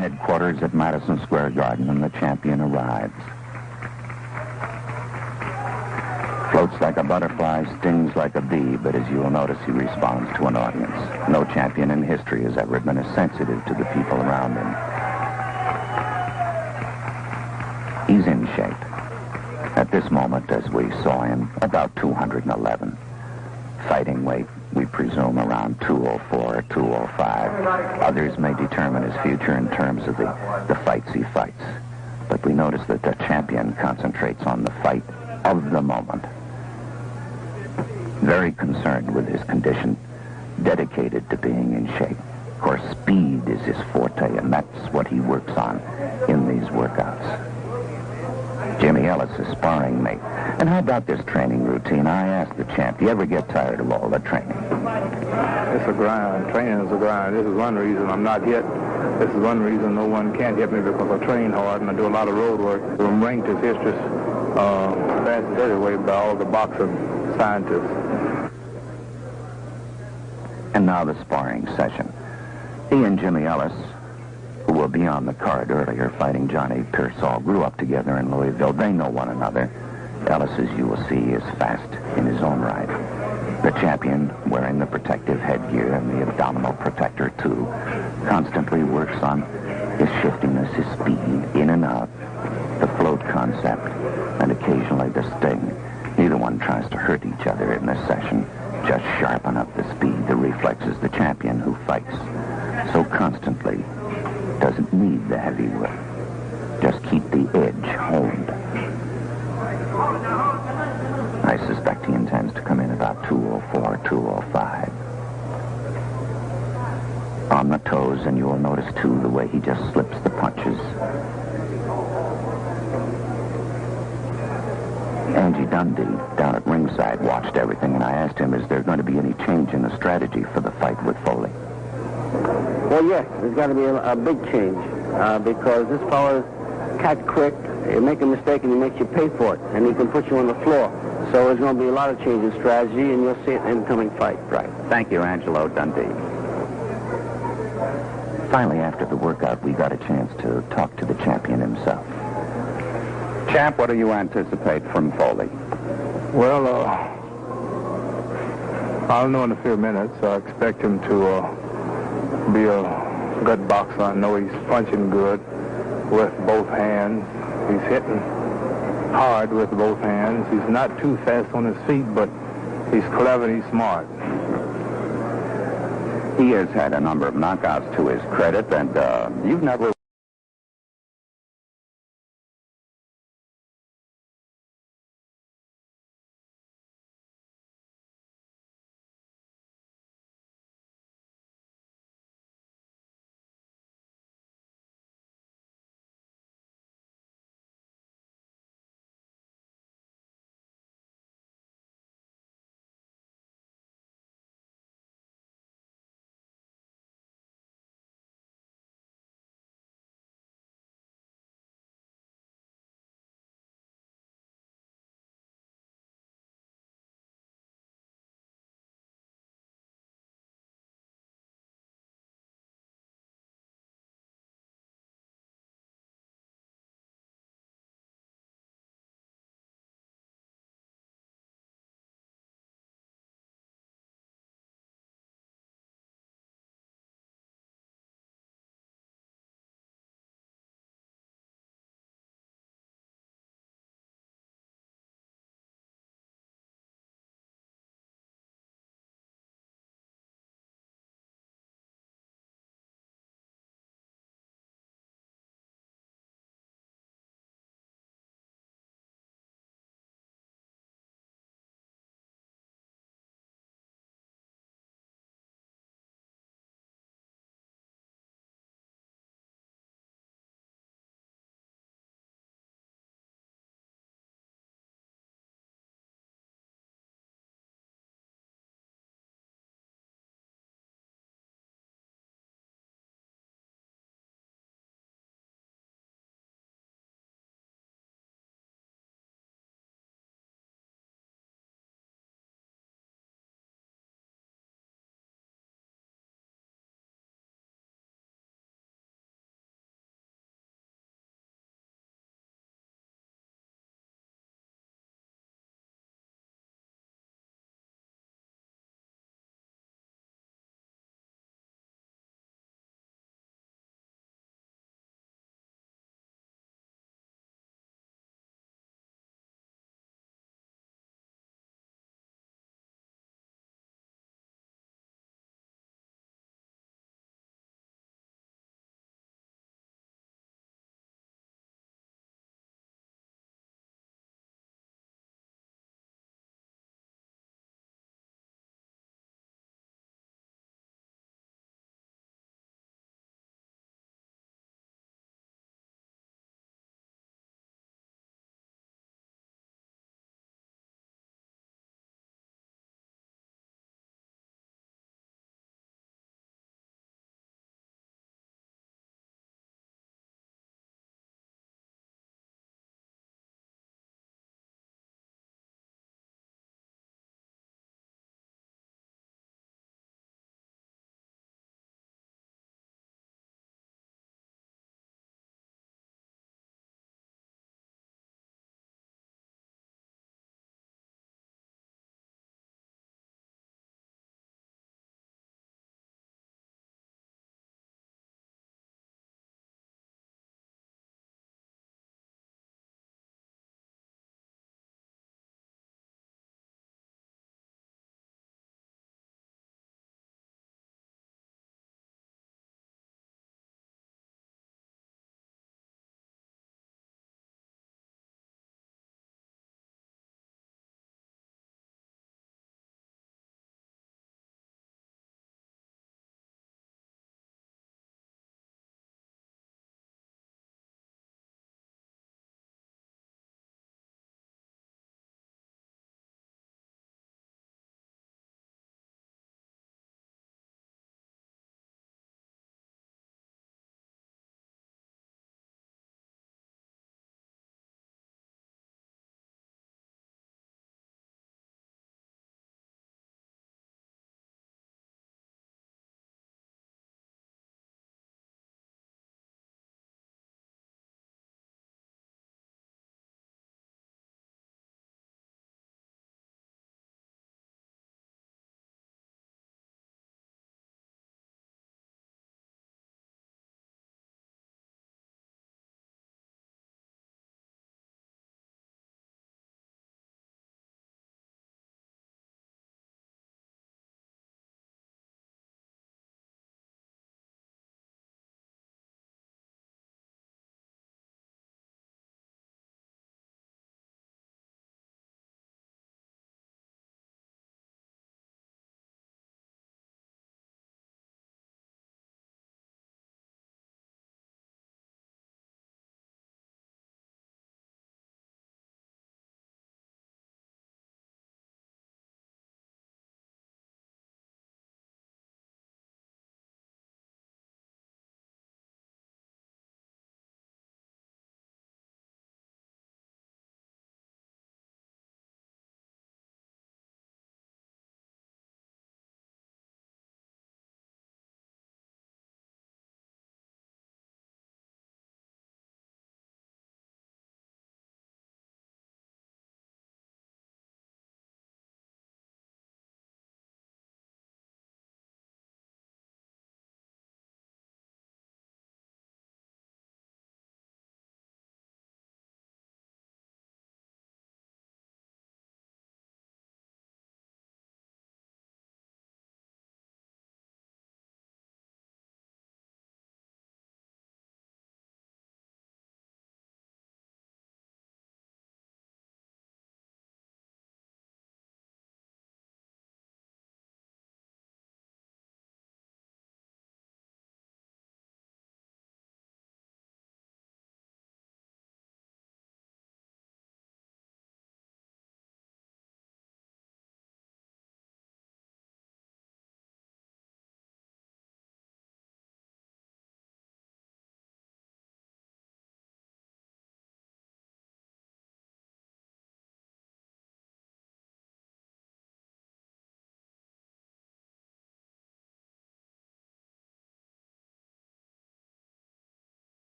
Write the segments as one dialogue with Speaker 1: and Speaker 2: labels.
Speaker 1: Headquarters at Madison Square Garden, and the champion arrives. Floats like a butterfly, stings like a bee, but as you will notice, he responds to an audience. No champion in history has ever been as sensitive to the people around him. He's in shape. At this moment, as we saw him, about 211. Fighting weight, we presume, around 204 or 205. Others may determine his future in terms of the fights he fights. But we notice that the champion concentrates on the fight of the moment. Very concerned with his condition, dedicated to being in shape. Of course, speed is his forte, and that's what he works on in these workouts. Jimmy Ellis is sparring mate. And how about this training routine? I asked the champ, do you ever get tired of all the training?
Speaker 2: It's a grind. Training is a grind. This is one reason I'm not hit. This is one reason no one can't hit me, because I train hard and I do a lot of road work. I'm ranked as history's fastest heavyweight by all the boxing scientists.
Speaker 1: And now the sparring session. He and Jimmy Ellis, who will be on the card earlier, fighting Johnny Pearsall, grew up together in Louisville. They know one another. Ellis, as you will see, is fast in his own right. The champion, wearing the protective headgear and the abdominal protector, too, constantly works on his shiftiness, his speed, in and out, the float concept, and occasionally the sting. Neither one tries to hurt each other in this session. Just sharpen up the speed, the reflexes. The champion who fights so constantly doesn't need the heavy work. Just keep the edge honed. I suspect he intends to come in about 204, 205. On the toes, and you will notice, too, the way he just slips the punches. Angie Dundee, down at ringside, watched everything, and I asked him, is there going to be any change in the strategy for the fight with Foley?
Speaker 3: Well, yes, there's got to be a big change, because this fellow catch quick, you make a mistake and he makes you pay for it, and he can put you on the floor. So there's going to be a lot of change in strategy, and you'll see it in the coming fight.
Speaker 1: Right. Thank you, Angelo Dundee. Finally, after the workout, we got a chance to talk to the champion himself. Champ, what do you anticipate from Foley?
Speaker 2: Well, I'll know in a few minutes. I expect him to be a good boxer. I know he's punching good with both hands. He's hitting hard with both hands. He's not too fast on his feet, but he's clever and he's smart.
Speaker 1: He has had a number of knockouts to his credit, and you've never...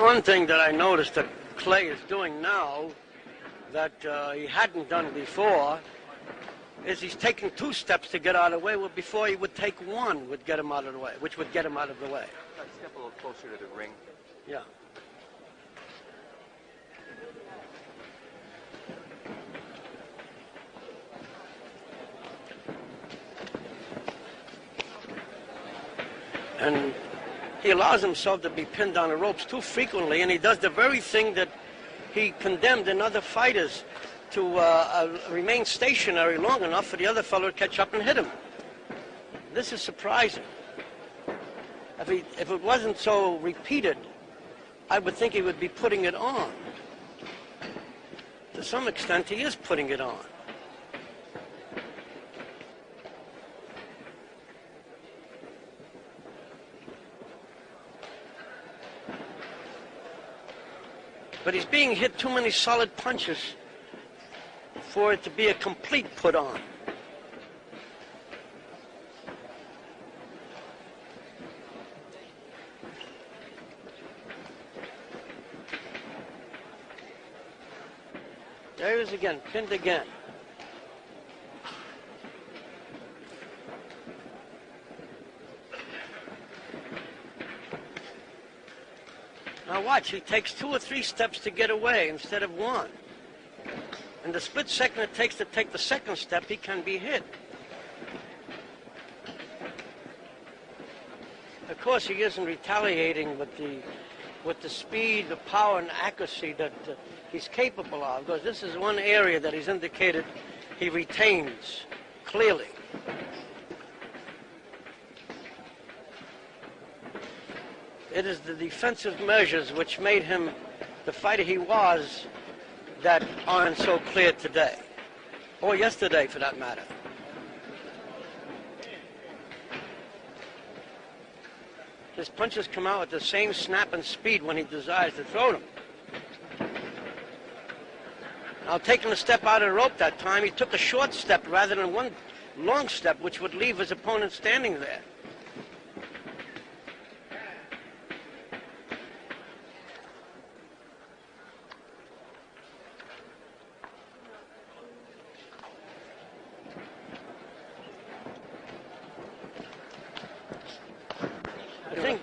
Speaker 4: One thing that I noticed that Clay is doing now that he hadn't done before is he's taking 2 steps to get out of the way, where before he would take 1 would get him out of the way, which would get him out of the way.
Speaker 5: Step a little closer to the ring.
Speaker 4: Yeah. And he allows himself to be pinned on the ropes too frequently, and he does the very thing that he condemned in other fighters, to remain stationary long enough for the other fellow to catch up and hit him. This is surprising. If it wasn't so repeated, I would think he would be putting it on. To some extent, he is putting it on. But he's being hit too many solid punches for it to be a complete put on. There he is again, pinned again. Now watch, he takes 2 or 3 steps to get away instead of 1. In the split second it takes to take the second step, he can be hit. Of course, he isn't retaliating with the speed, the power, and accuracy that he's capable of, because this is one area that he's indicated he retains clearly. It is the defensive measures which made him the fighter he was that aren't so clear today, or yesterday for that matter. His punches come out at the same snap and speed when he desires to throw them. Now, taking a step out of the rope that time, he took a short step rather than one long step, which would leave his opponent standing there.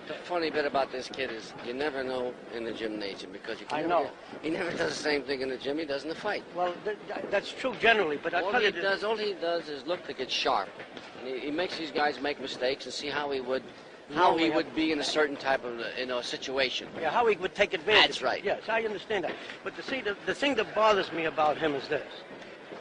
Speaker 6: The funny bit about this kid is you never know in the gymnasium, because you can
Speaker 4: I know.
Speaker 6: He never does the same thing in the gym he does in the fight.
Speaker 4: Well, that's true generally, but
Speaker 6: All he does is look to get sharp. And he makes these guys make mistakes and see how he would how he would be in a certain type of situation.
Speaker 4: Yeah, how he would take advantage.
Speaker 6: That's right.
Speaker 4: Yes, I understand that. But see, the thing that bothers me about him is this.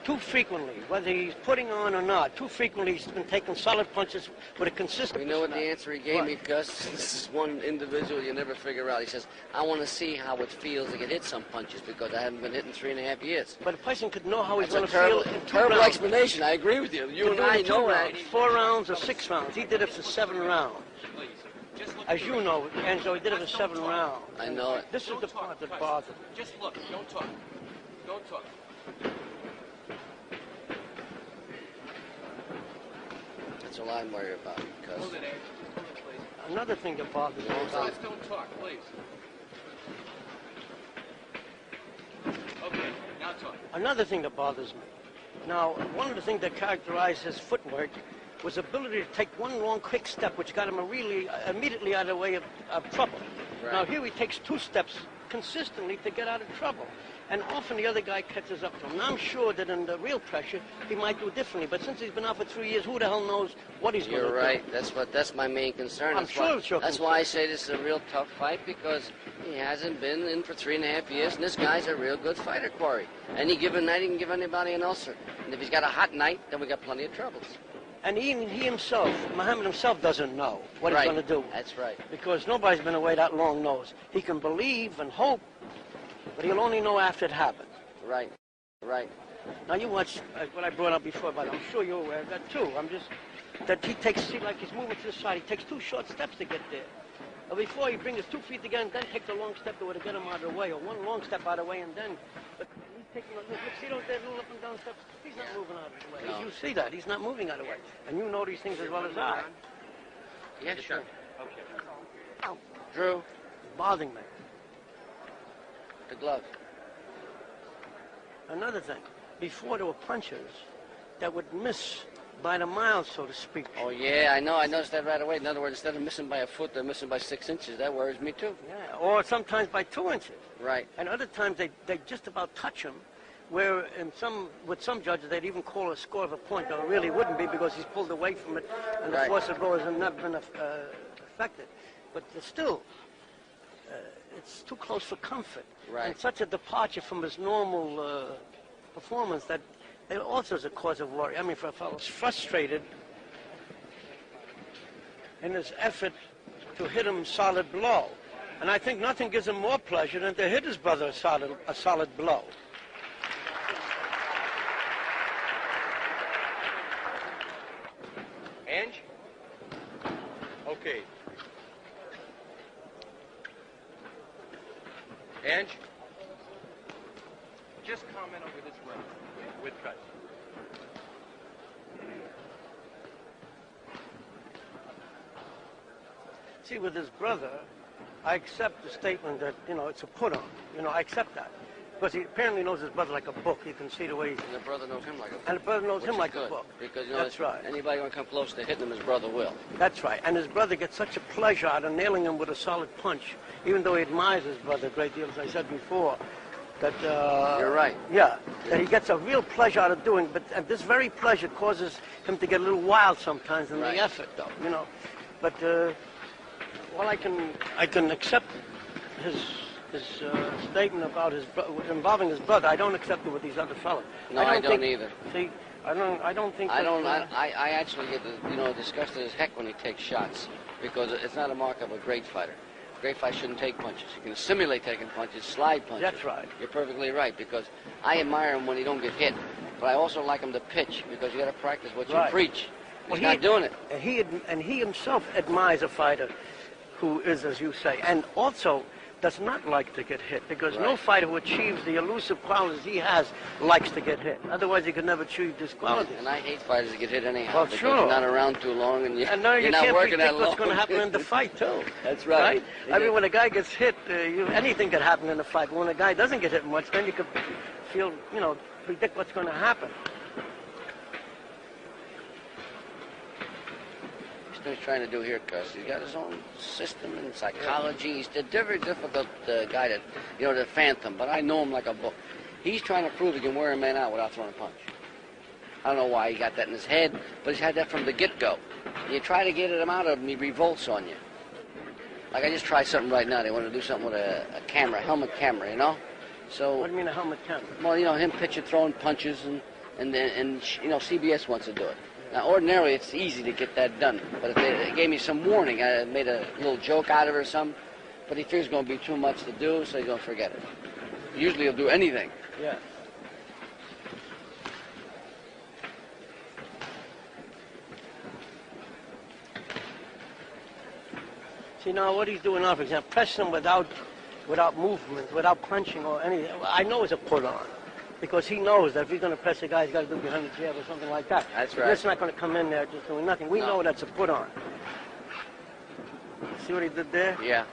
Speaker 4: Too frequently, whether he's putting on or not, too frequently he's been taking solid punches with a consistent...
Speaker 6: You know what the answer he gave me, Gus? This is one individual you never figure out. He says, I want to see how it feels to get hit some punches because I haven't been hit in 3.5 years.
Speaker 4: But a person could know how he's going to
Speaker 6: feel
Speaker 4: in 2
Speaker 6: terrible
Speaker 4: rounds.
Speaker 6: explanation. I agree with you. You and I know that.
Speaker 4: 4 rounds or 6 rounds. He did it for 7 rounds. As you know, Angelo, he did it for 7 rounds.
Speaker 6: I know it.
Speaker 4: This is the part that bothers me.
Speaker 5: Just look. Don't talk. Don't talk.
Speaker 6: That's all I'm worried about. Because
Speaker 5: Hold it, Ed. Hold it, please.
Speaker 4: Another thing that bothers me about
Speaker 5: Guys, don't talk, please. Okay, now talk.
Speaker 4: Another thing that bothers me. Now, one of the things that characterized his footwork was ability to take one long, quick step, which got him really immediately out of the way of trouble.
Speaker 6: Right.
Speaker 4: Now, here he takes 2 steps consistently to get out of trouble. And often the other guy catches up to him. Now, I'm sure that in the real pressure, he might do differently. But since he's been out for 3 years, who the hell knows what he's going to do?
Speaker 6: you're right. That's my main concern.
Speaker 4: I'm sure it's your
Speaker 6: That's
Speaker 4: concern.
Speaker 6: why I say this is a real tough fight because he hasn't been in for 3.5 years, and this guy's a real good fighter, Corey. Any given night, he can give anybody an ulcer. And if he's got a hot night, then we got plenty of troubles.
Speaker 4: And even he himself, Muhammad himself, doesn't know what he's going to do.
Speaker 6: That's right.
Speaker 4: Because nobody's been away that long knows. He can believe and hope, but he'll only know after it happens.
Speaker 6: Right. Right.
Speaker 4: Now you watch what I brought up before, but I'm sure you're aware of that too. That he takes, see, like he's moving to the side, he takes 2 short steps to get there. Before he brings his 2 feet together and then takes a long step to get him out of the way, or 1 long step out of the way and then, but he's taking, look, see those there little up and down steps? He's not moving out of the way.
Speaker 6: No.
Speaker 4: You see that, he's not moving out of the way. And you know these things as well as I.
Speaker 6: Yeah, sure.
Speaker 5: Okay.
Speaker 6: Drew,
Speaker 4: It's bothering me.
Speaker 6: the glove.
Speaker 4: Another thing, before there were punches that would miss by the mile, so to speak.
Speaker 6: Oh, yeah, I know. I noticed that right away. In other words, instead of missing by a foot, they're missing by 6 inches. That worries me, too.
Speaker 4: Yeah, or sometimes by 2 inches.
Speaker 6: Right.
Speaker 4: And other times they just about touch him, where with some judges they'd even call a score of a point, though it really wouldn't be because he's pulled away from it and the
Speaker 6: Right.
Speaker 4: force of blow has not been affected. But still, it's too close for comfort.
Speaker 6: Right.
Speaker 4: And such a departure from his normal performance that it also is a cause of worry. I mean, for a fellow who's frustrated in his effort to hit him solid blow. And I think nothing gives him more pleasure than to hit his brother a solid blow.
Speaker 5: Ange? Okay. Ange? Just comment over this round with cut.
Speaker 4: See, with his brother, I accept the statement that, it's a put-on. I accept that. Because he apparently knows his brother like a book. You can see the way
Speaker 6: And the brother knows him like a book.
Speaker 4: And the brother knows
Speaker 6: Which
Speaker 4: him
Speaker 6: is
Speaker 4: like
Speaker 6: good,
Speaker 4: a book.
Speaker 6: Because,
Speaker 4: That's right.
Speaker 6: Anybody going to come close to hitting him, his brother will.
Speaker 4: That's right. And his brother gets such a pleasure out of nailing him with a solid punch, even though he admires his brother a great deal, as I said before. That,
Speaker 6: You're right.
Speaker 4: Yeah, that he gets a real pleasure out of doing, but this very pleasure causes him to get a little wild sometimes in
Speaker 6: Right.
Speaker 4: the effort, though, But, well, I can accept his statement about involving his brother. I don't accept it with these other fellas.
Speaker 6: No, I don't either.
Speaker 4: See, I don't think.
Speaker 6: I actually get disgusted as heck when he takes shots because it's not a mark of a great fighter. A great fighter shouldn't take punches. You can simulate taking punches, slide punches.
Speaker 4: That's right.
Speaker 6: You're perfectly right because I admire him when he don't get hit, but I also like him to pitch because you got to practice what you
Speaker 4: Right.
Speaker 6: preach.
Speaker 4: Well,
Speaker 6: He's not doing it.
Speaker 4: And he himself admires a fighter who is, as you say, and also does not like to get hit because no
Speaker 6: Right.
Speaker 4: fighter who achieves the elusive qualities he has likes to get hit. Otherwise, he could never achieve these qualities.
Speaker 6: And I hate fighters that get hit anyhow
Speaker 4: Well,
Speaker 6: because
Speaker 4: sure.
Speaker 6: you're not around too long and
Speaker 4: And now you
Speaker 6: you're not
Speaker 4: can't
Speaker 6: working that
Speaker 4: predict
Speaker 6: long.
Speaker 4: what's going to happen in the fight, too.
Speaker 6: That's right.
Speaker 4: I mean, when a guy gets hit, anything could happen in the fight. But when a guy doesn't get hit much, then you could feel, predict what's going to happen.
Speaker 6: What he's trying to do here, Cuz. He's got his own system and psychology. He's a very difficult guy to phantom, but I know him like a book. He's trying to prove he can wear a man out without throwing a punch. I don't know why he got that in his head, but he's had that from the get-go. You try to get him out of him, he revolts on you. Like I just tried something right now. They want to do something with a camera, helmet camera, you know? So.
Speaker 4: What do you mean a helmet camera?
Speaker 6: Well, you know, him pitching, throwing punches, and you know, CBS wants to do it. Now, ordinarily, it's easy to get that done. But if they gave me some warning, I made a little joke out of it or something, but he figures it's going to be too much to do, so he's going to forget it. Usually he'll do anything.
Speaker 4: Yeah. See, now what he's doing now, for example, pressing him without movement, without punching or anything, I know it's a put-on. Because he knows that if he's going to press a guy, he's got to do behind the jab or something like that.
Speaker 6: That's right.
Speaker 4: It's not going to come in there just doing nothing. We know that's a put-on. See what he did there?
Speaker 6: Yeah.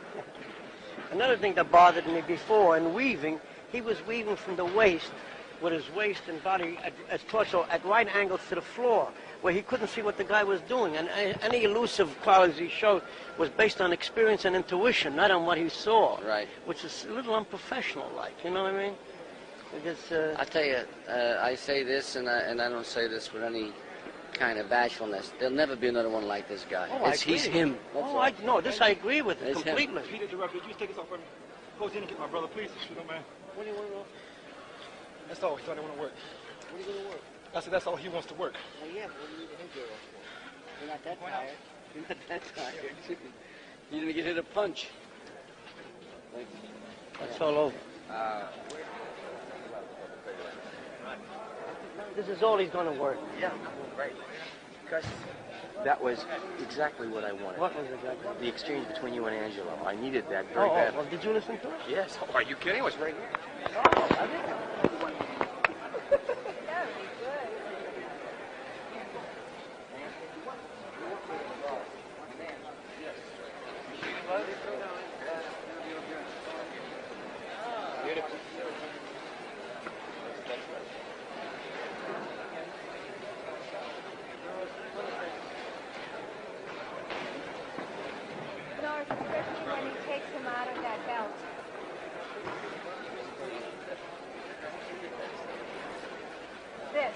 Speaker 4: Another thing that bothered me before in weaving, he was weaving from the waist with his waist and body as torso at right angles to the floor, where he couldn't see what the guy was doing. And any elusive qualities he showed was based on experience and intuition, not on what he saw.
Speaker 6: Right.
Speaker 4: Which is a little unprofessional-like, you know what I mean? Because,
Speaker 6: I tell you, I say this, and I don't say this with any kind of bashfulness. There'll never be another one like this guy.
Speaker 4: Oh,
Speaker 6: He's him.
Speaker 4: No, this I agree with it completely.
Speaker 5: He interrupted. You just take this off for me. Close in and get my brother, please. If you don't mind.
Speaker 4: What do you want to know?
Speaker 5: That's all. He thought I want to work.
Speaker 4: What are you going to work?
Speaker 5: I said that's all he wants to work.
Speaker 4: Oh, yeah, but what do you need the headgear off for? You're not that tired. You're not that tired.
Speaker 6: You didn't get hit a punch.
Speaker 4: That's all over. This is all he's going to work.
Speaker 7: Yeah, right. Because that was exactly what I wanted.
Speaker 4: What was exactly?
Speaker 7: The exchange between you and Angelo. I needed that
Speaker 4: Oh,
Speaker 7: very badly.
Speaker 4: well, did you listen to it?
Speaker 7: Yes. Oh, are you kidding? It was right here.
Speaker 4: Oh, I didn't.
Speaker 8: North, especially when he takes him out of that belt. This.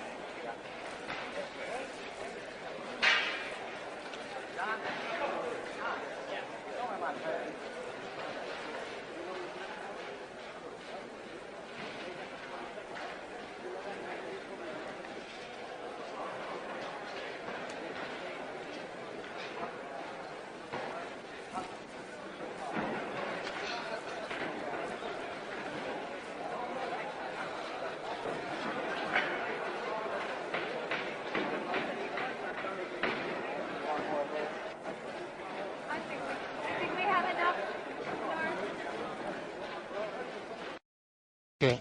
Speaker 8: I think we have enough, North.
Speaker 4: Okay.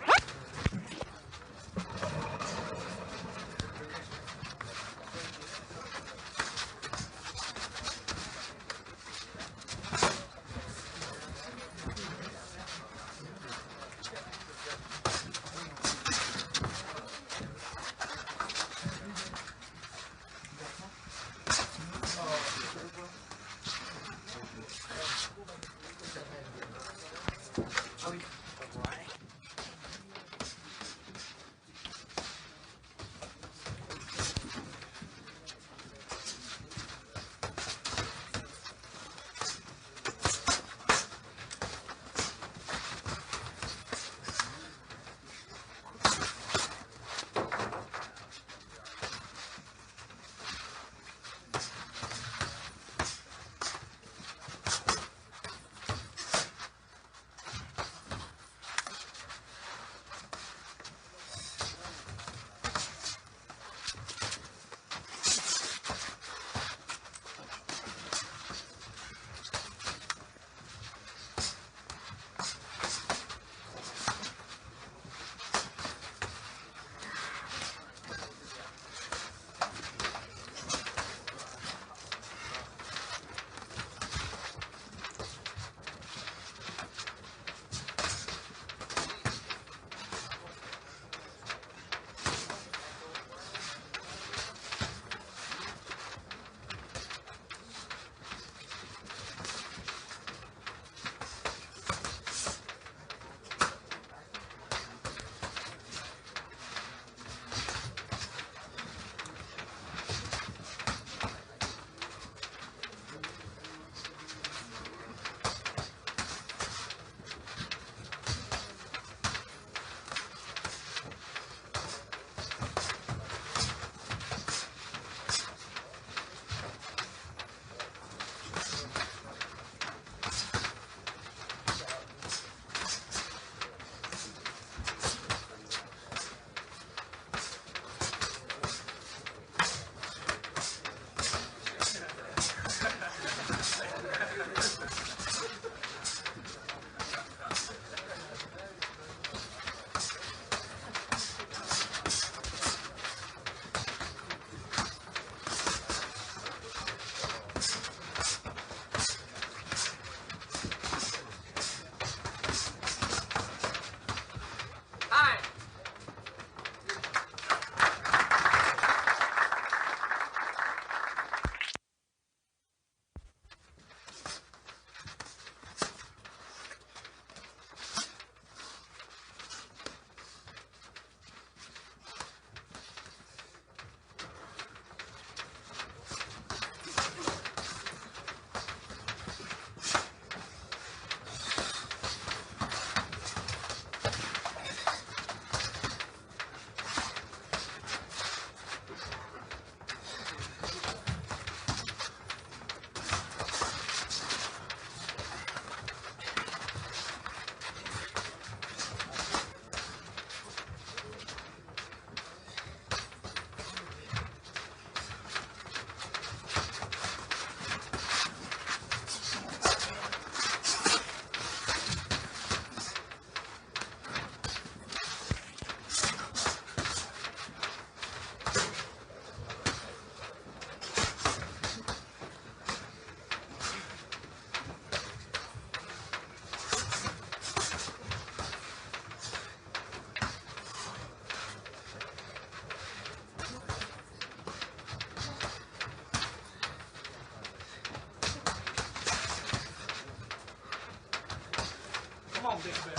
Speaker 5: on, big man.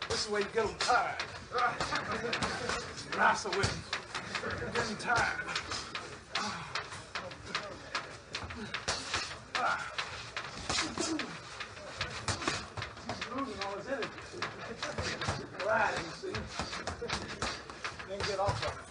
Speaker 5: This is where you get them tired. Wrestle with them. Get them tired. Losing all his energy. Right, you see. Then get off of it.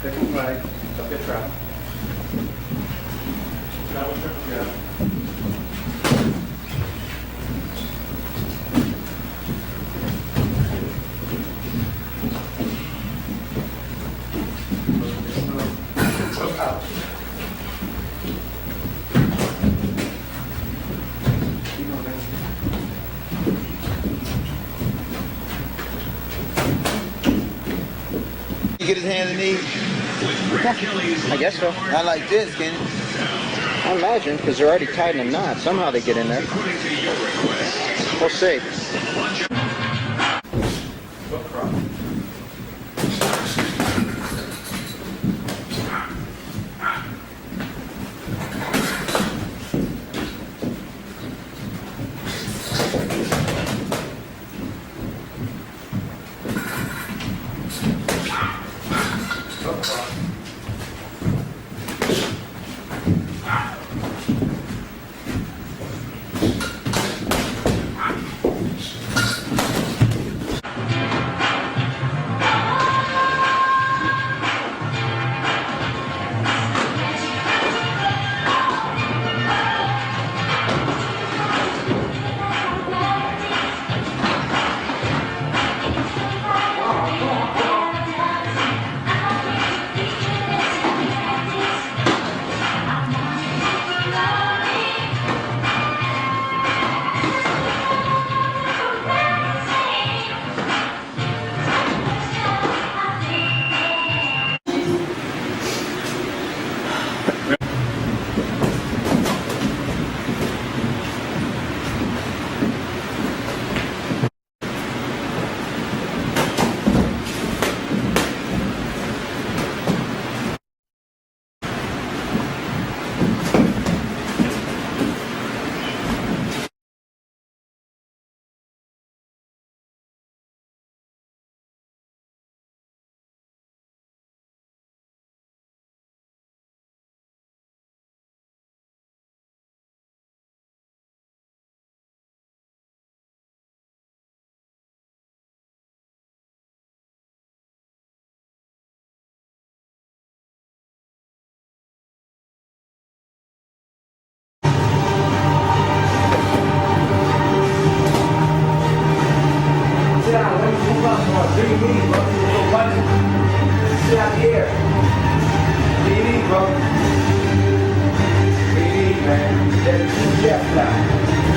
Speaker 9: Second flag, up the trap. Travel turn, yeah. Out.
Speaker 10: You get his hand and knee?
Speaker 7: I guess so.
Speaker 10: Not like this, can you?
Speaker 7: I imagine, because they're already tied in a knot. Somehow they get in there. We'll see.
Speaker 5: Sit out here. What do you need, bro? What do you need, man? That's the jab now.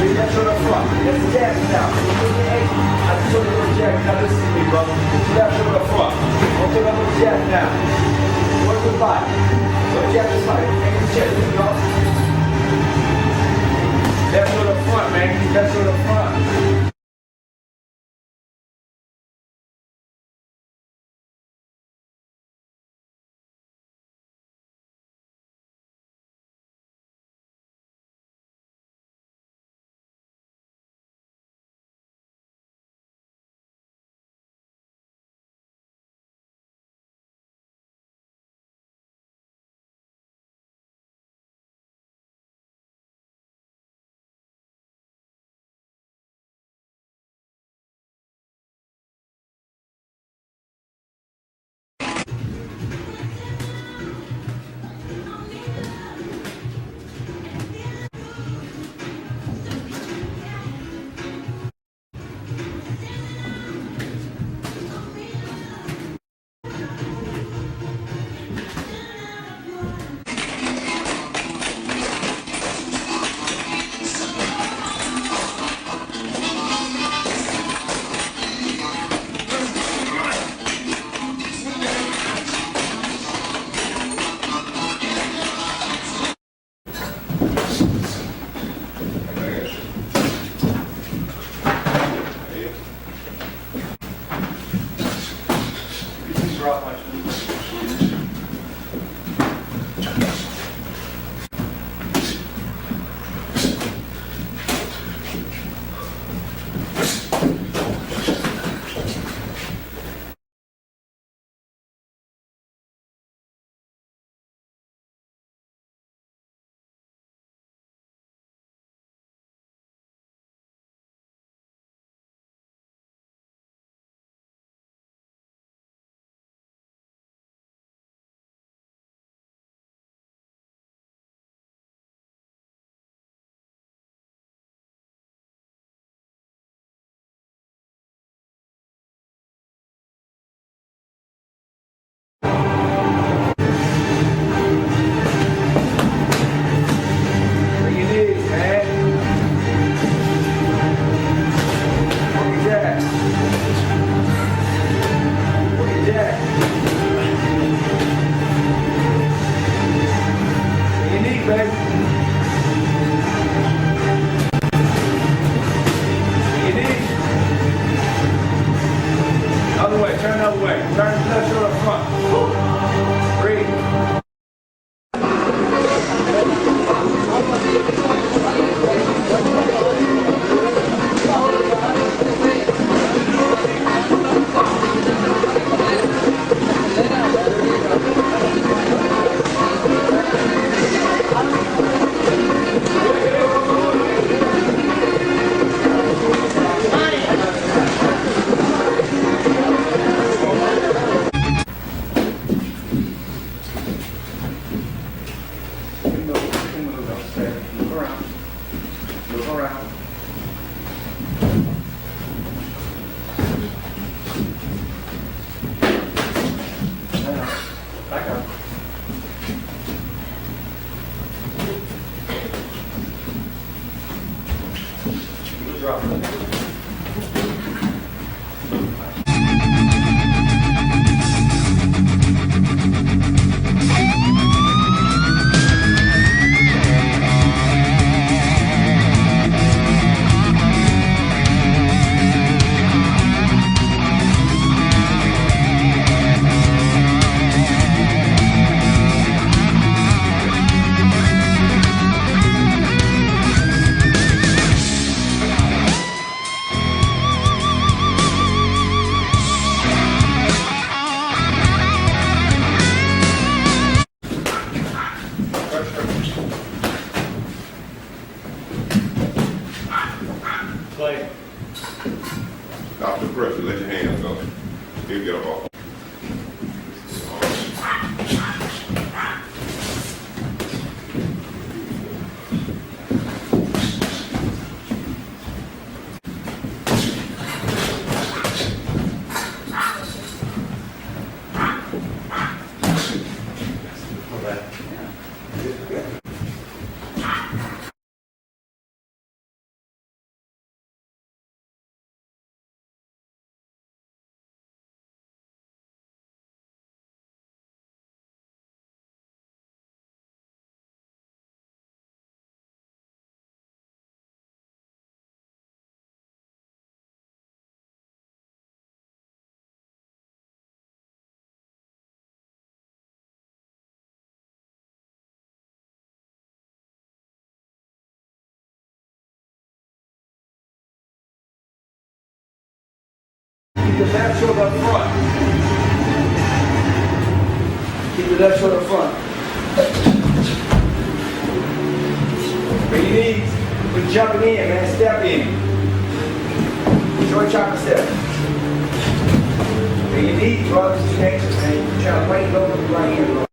Speaker 5: Bring that to the front. That's the jab now. I just told you to jab. Now listen to me, bro. Jab to the front. Don't take a little jab now. Work the body. Go jab this body. Take the chest. There you go. Left to the front, man. Left to the front. Drop punches.
Speaker 11: Play.
Speaker 12: Stop the pressure. Let your hands go. He'll get up off.
Speaker 5: Keep the left shoulder up front. Keep the left shoulder up front. Bring your knees. We're jumping in, man. Step in. Short chopper step. Bring your knees, brothers and sisters, man. You're trying to bring it over the right hand, bro.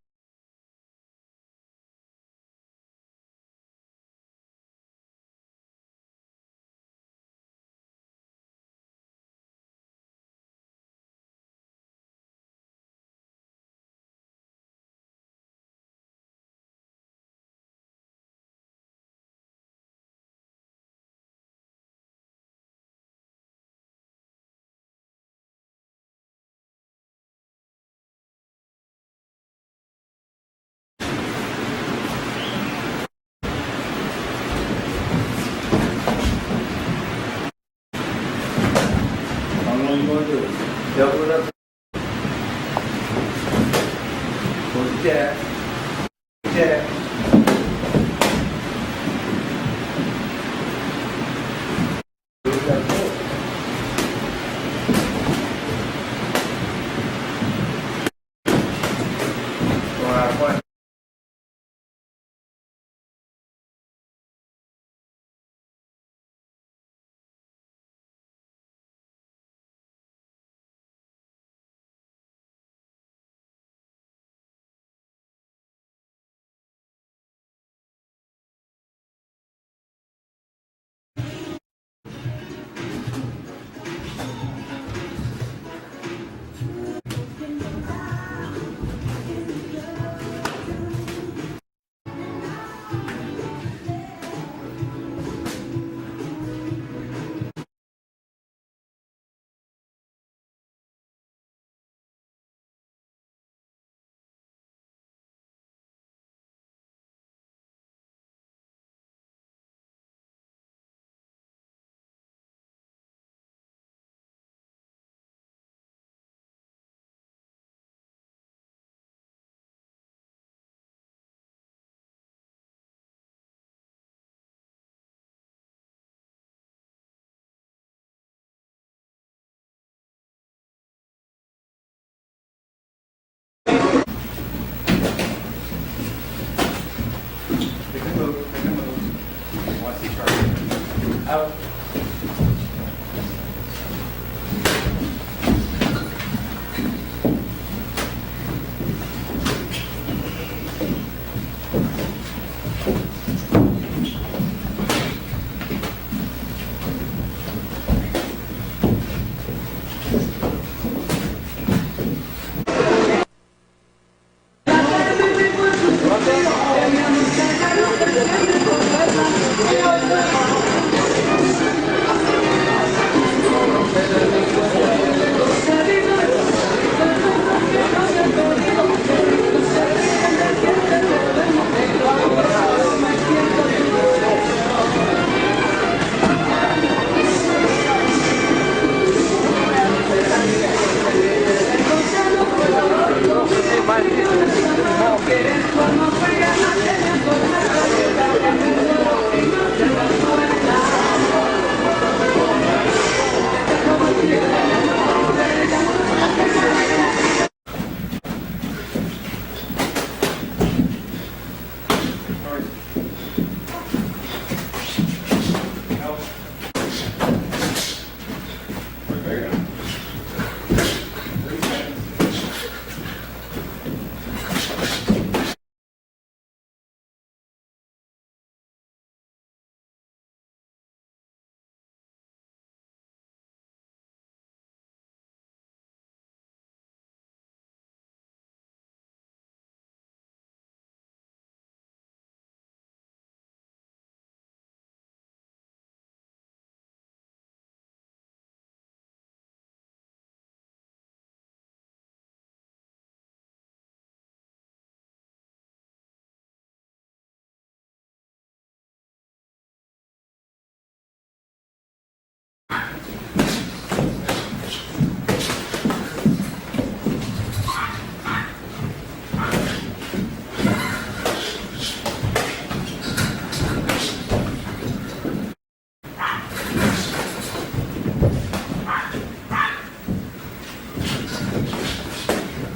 Speaker 5: jab. Jab. Out.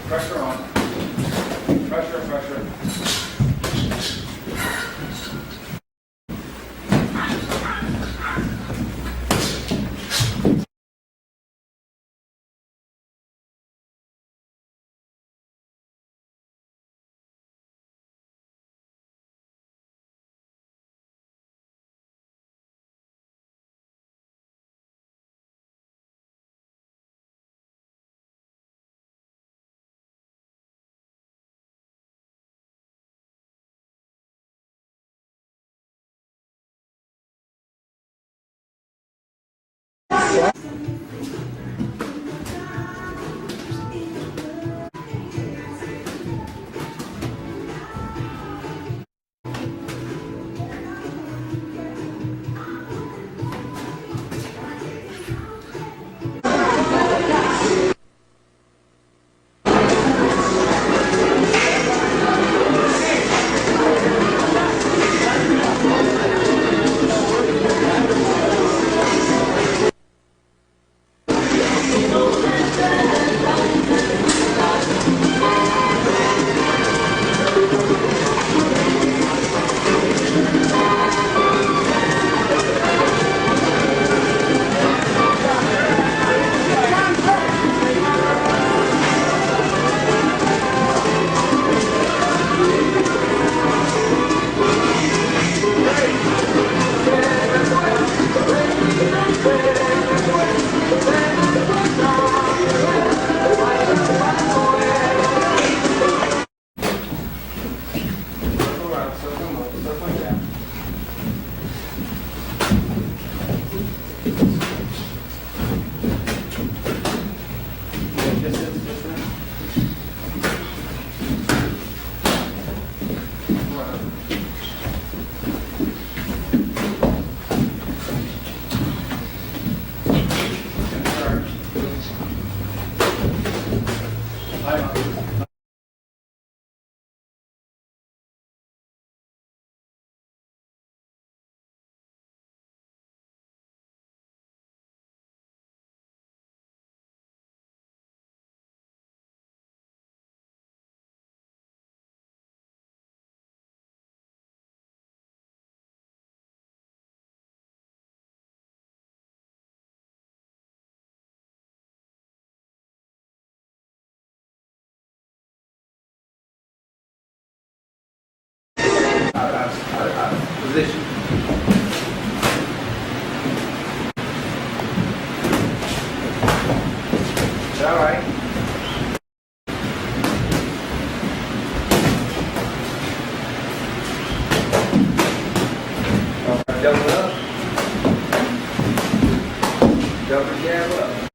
Speaker 5: Pressure on. Pressure, pressure. Position. All right. Double up. Double jab up.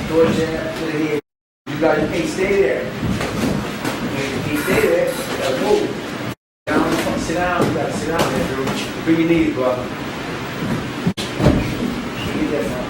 Speaker 5: Door jab to the head. You can't stay there. You can't stay there. You gotta move. Down, sit down. You gotta sit down there, dude. Bring your knees, brother. Get that now.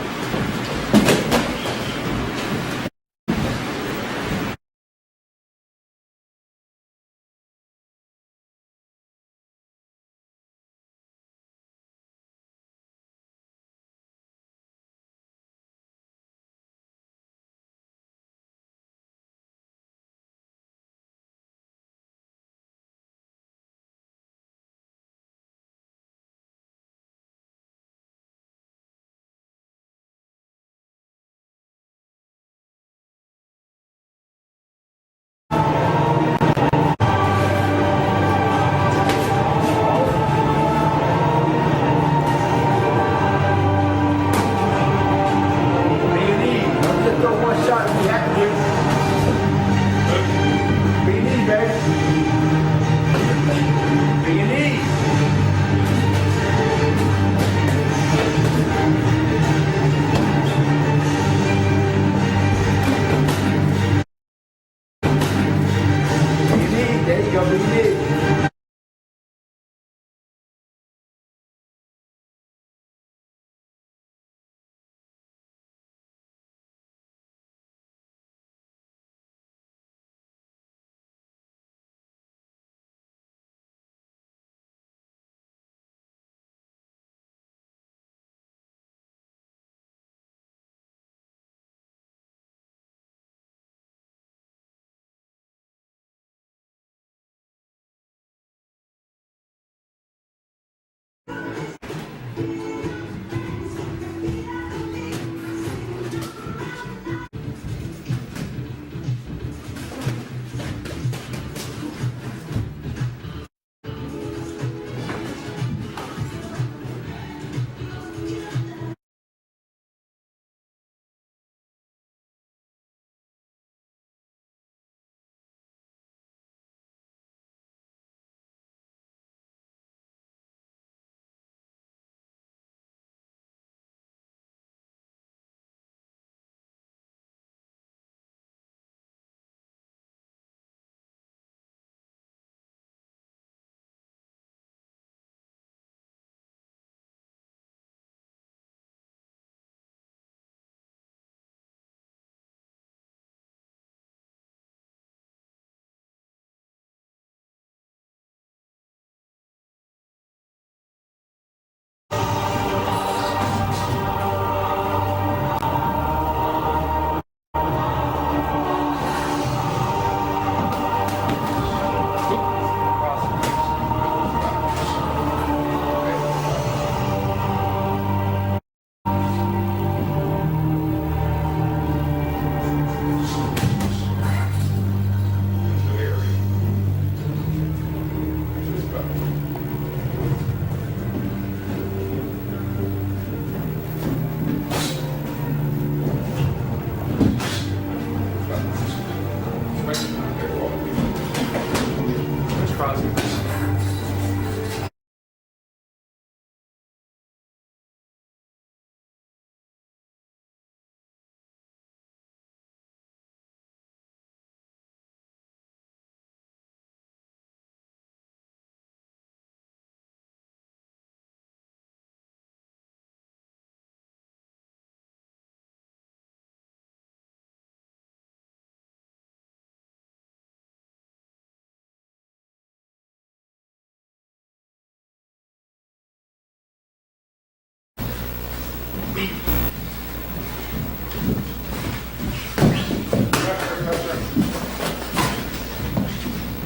Speaker 9: cross.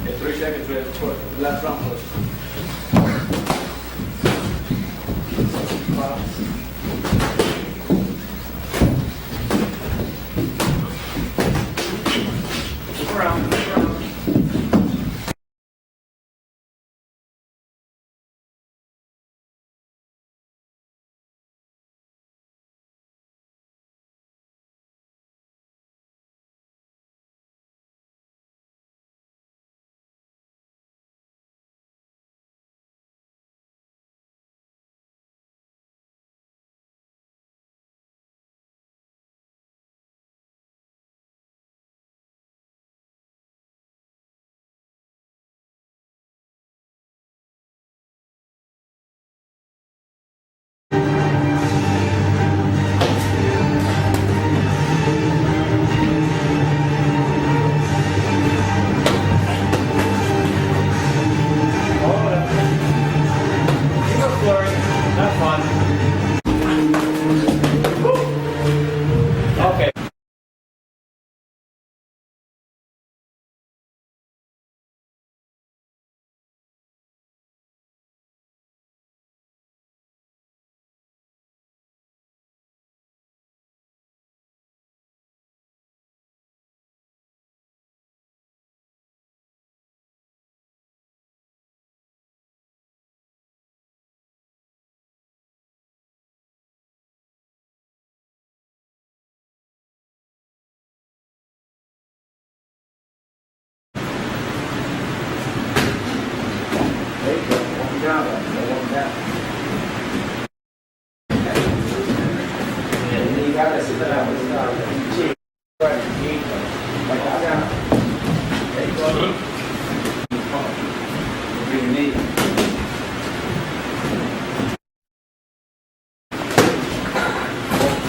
Speaker 9: Yeah, 3 seconds with left front push. Move around, move around. Flurry, have fun. Okay. There you go. Walk down. Walk down. And then you got to sit down with the cheek. Right. Like that down. There you go. Bring your knee.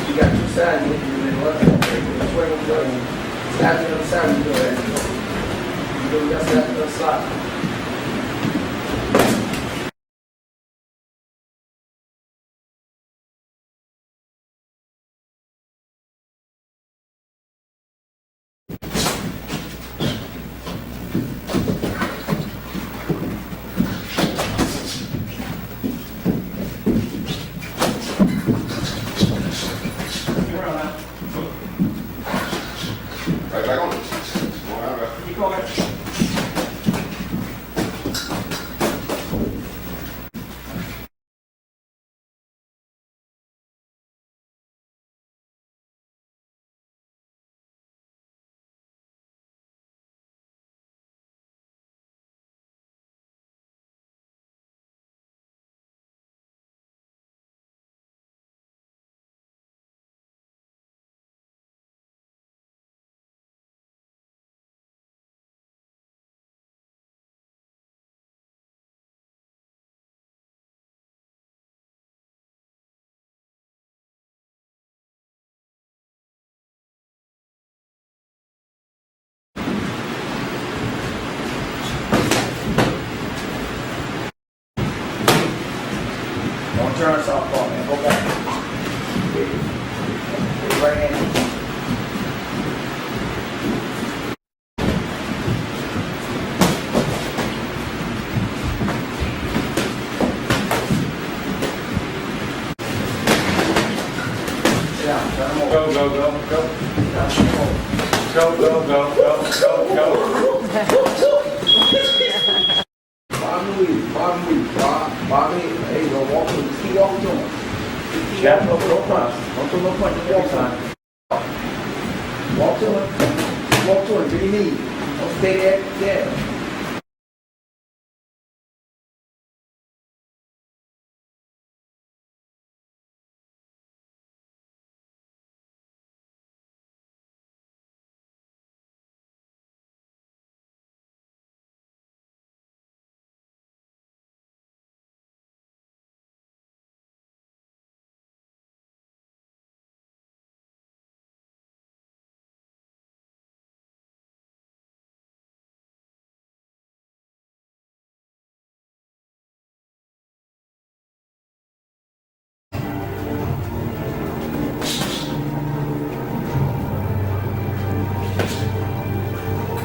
Speaker 9: You got 2 sides. You can do it left. That's where we're going. Side to the other side. You do that. You do that side to the other side.
Speaker 12: Right back on it. Come on, right.
Speaker 9: Keep going. Don't turn southpaw, man. Go back. Right hand. Sit down. Turn them over. Go, go, go, go. Go, go, go, go, go, go.
Speaker 10: Bobby, hey, go walk to him. Just keep walking to him.
Speaker 9: Yeah, no punch. Don't do no punch every time.
Speaker 10: Walk to him. Walk to him. Do your knee. Don't stay there.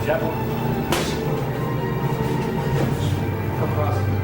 Speaker 5: Gentle. Across.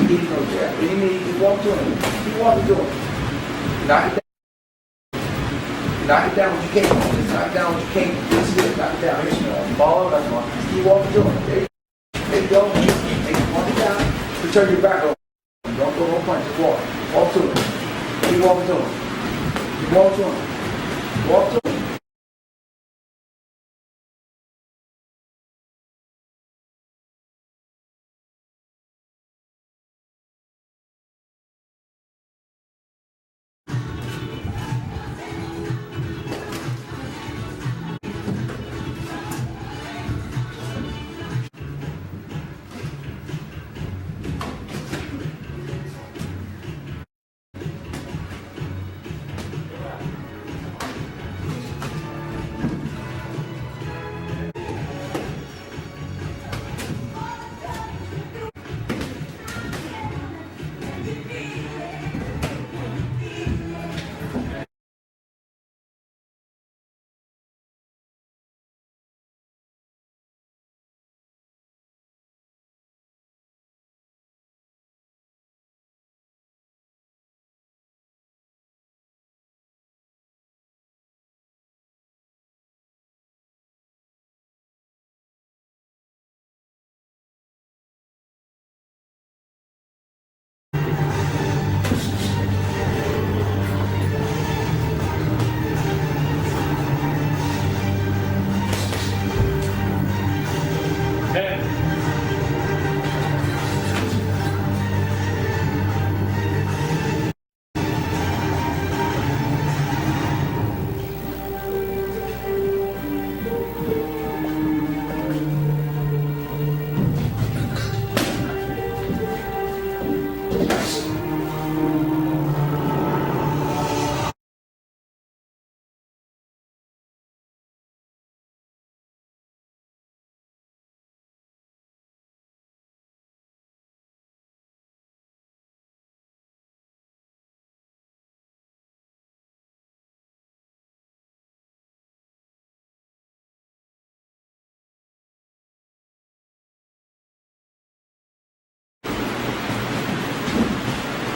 Speaker 9: He no jab. Any knee, just walk to him. Keep walking to him. Knock it down. Knock it down when you can't. Just knock it down when you can't. This is it. Knock it down. Here's small. Follow. That's one. Just keep walking to him. There you go. Just keep taking walk it down. Return your back over. Don't go no punch. Just walk. Walk to him. Keep walking to him. Keep walking to him. Walk to him.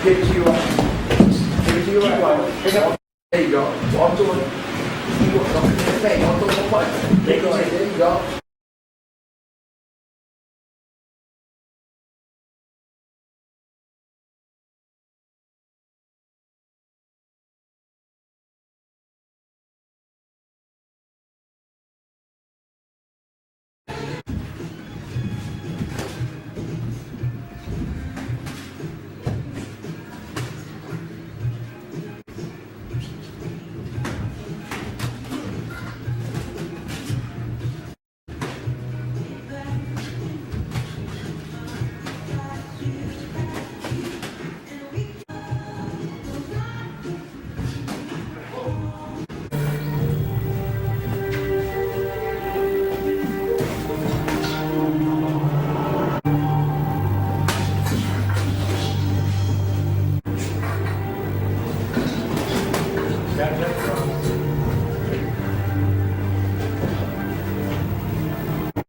Speaker 9: Kick it to your right. Kick it to your right. Pick up. There you go. Walk to it. Keep walking. Don't forget the pain. Don't throw no punch. There you go.